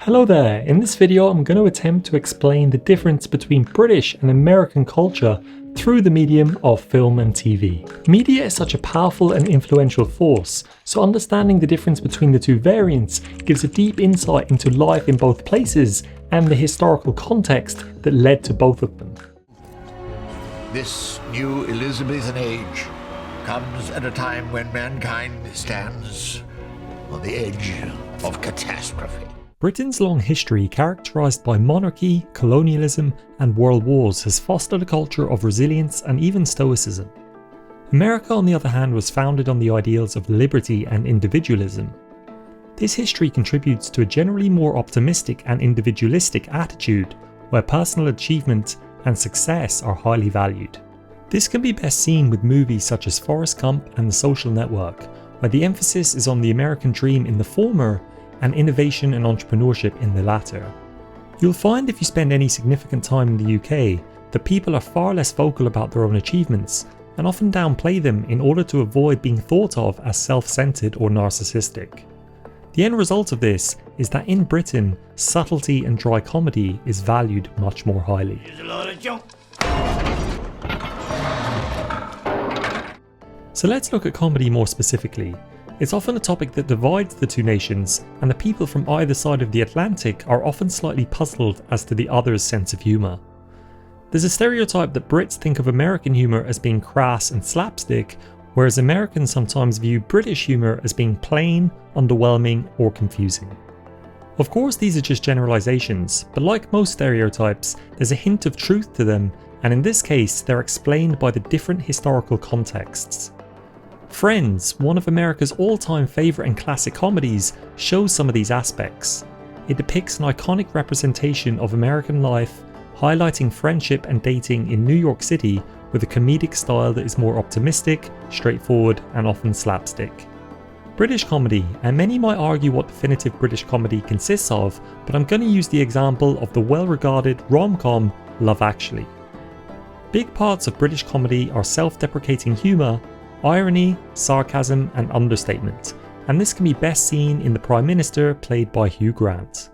Hello there, in this video I'm going to attempt to explain the difference between British and American culture through the medium of film and TV. Media is such a powerful and influential force, so understanding the difference between the two variants gives a deep insight into life in both places and the historical context that led to both of them. This new Elizabethan age comes at a time when mankind stands on the edge of catastrophe. Britain's long history, characterised by monarchy, colonialism and world wars, has fostered a culture of resilience and even stoicism. America, on the other hand, was founded on the ideals of liberty and individualism. This history contributes to a generally more optimistic and individualistic attitude, where personal achievement and success are highly valued. This can be best seen with movies such as Forrest Gump and The Social Network, where the emphasis is on the American dream in the former and innovation and entrepreneurship in the latter. You'll find if you spend any significant time in the UK that people are far less vocal about their own achievements and often downplay them in order to avoid being thought of as self-centered or narcissistic. The end result of this is that in Britain, subtlety and dry comedy is valued much more highly. So let's look at comedy more specifically. It's often a topic that divides the two nations, and the people from either side of the Atlantic are often slightly puzzled as to the other's sense of humour. There's a stereotype that Brits think of American humour as being crass and slapstick, whereas Americans sometimes view British humour as being plain, underwhelming or confusing. Of course, these are just generalisations, but like most stereotypes, there's a hint of truth to them, and in this case they're explained by the different historical contexts. Friends, one of America's all-time favourite and classic comedies, shows some of these aspects. It depicts an iconic representation of American life, highlighting friendship and dating in New York City with a comedic style that is more optimistic, straightforward and often slapstick. British comedy, and many might argue what definitive British comedy consists of, but I'm going to use the example of the well-regarded rom-com Love Actually. Big parts of British comedy are self-deprecating humour, irony, sarcasm and understatement, and this can be best seen in the Prime Minister played by Hugh Grant.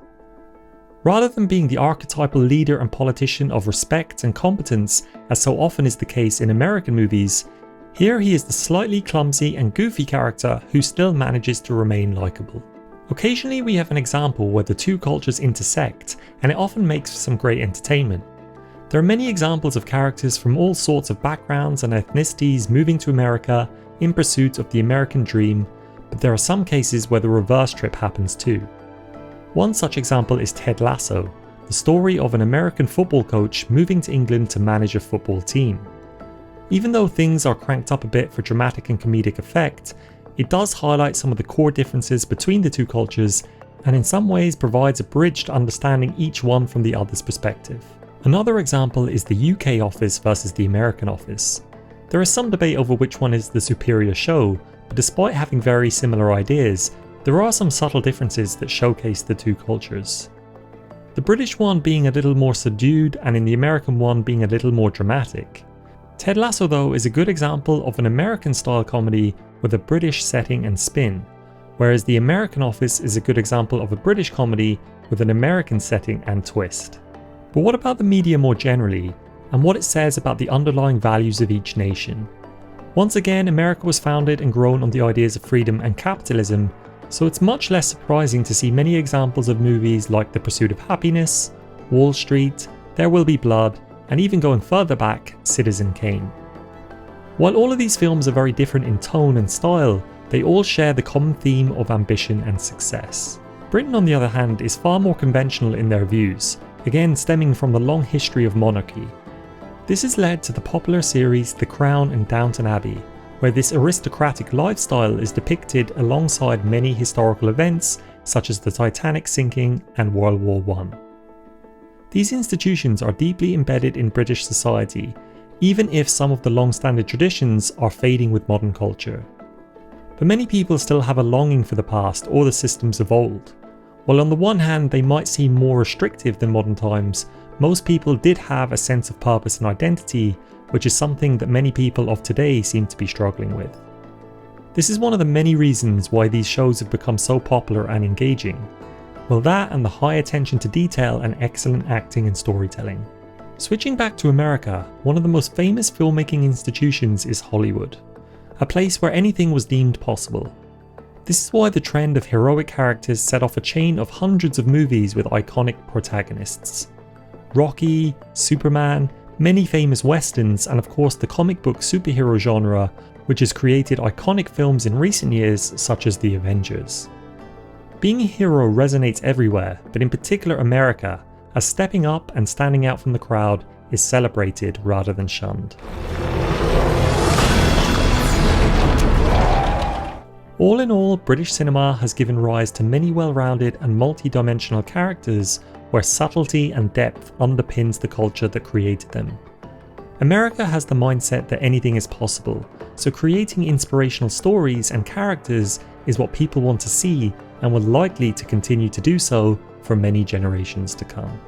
Rather than being the archetypal leader and politician of respect and competence, as so often is the case in American movies, here he is the slightly clumsy and goofy character who still manages to remain likeable. Occasionally we have an example where the two cultures intersect, and it often makes for some great entertainment. There are many examples of characters from all sorts of backgrounds and ethnicities moving to America in pursuit of the American dream, but there are some cases where the reverse trip happens too. One such example is Ted Lasso, the story of an American football coach moving to England to manage a football team. Even though things are cranked up a bit for dramatic and comedic effect, it does highlight some of the core differences between the two cultures and in some ways provides a bridge to understanding each one from the other's perspective. Another example is the UK office versus the American office. There is some debate over which one is the superior show, but despite having very similar ideas, there are some subtle differences that showcase the two cultures. The British one being a little more subdued and in the American one being a little more dramatic. Ted Lasso though is a good example of an American style comedy with a British setting and spin, whereas the American office is a good example of a British comedy with an American setting and twist. But what about the media more generally, and what it says about the underlying values of each nation? Once again, America was founded and grown on the ideas of freedom and capitalism, so it's much less surprising to see many examples of movies like The Pursuit of Happiness, Wall Street, There Will Be Blood, and even going further back, Citizen Kane. While all of these films are very different in tone and style, they all share the common theme of ambition and success. Britain, on the other hand, is far more conventional in their views, again stemming from the long history of monarchy. This has led to the popular series The Crown and Downton Abbey, where this aristocratic lifestyle is depicted alongside many historical events such as the Titanic sinking and World War I. These institutions are deeply embedded in British society, even if some of the long-standing traditions are fading with modern culture. But many people still have a longing for the past or the systems of old. While on the one hand they might seem more restrictive than modern times, most people did have a sense of purpose and identity, which is something that many people of today seem to be struggling with. This is one of the many reasons why these shows have become so popular and engaging. Well, that and the high attention to detail and excellent acting and storytelling. Switching back to America, one of the most famous filmmaking institutions is Hollywood, a place where anything was deemed possible. This is why the trend of heroic characters set off a chain of hundreds of movies with iconic protagonists. Rocky, Superman, many famous westerns, and of course the comic book superhero genre, which has created iconic films in recent years such as The Avengers. Being a hero resonates everywhere, but in particular America, as stepping up and standing out from the crowd is celebrated rather than shunned. All in all, British cinema has given rise to many well-rounded and multi-dimensional characters where subtlety and depth underpins the culture that created them. America has the mindset that anything is possible, so creating inspirational stories and characters is what people want to see and will likely to continue to do so for many generations to come.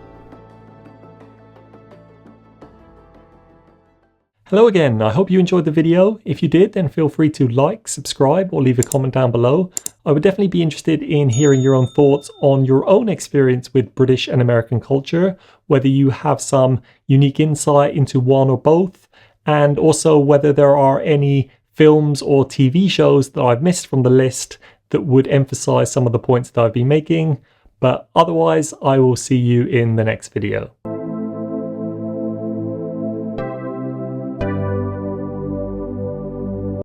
Hello again, I hope you enjoyed the video. If you did, then feel free to like, subscribe, or leave a comment down below. I would definitely be interested in hearing your own thoughts on your own experience with British and American culture, whether you have some unique insight into one or both, and also whether there are any films or TV shows that I've missed from the list that would emphasize some of the points that I've been making. But otherwise, I will see you in the next video.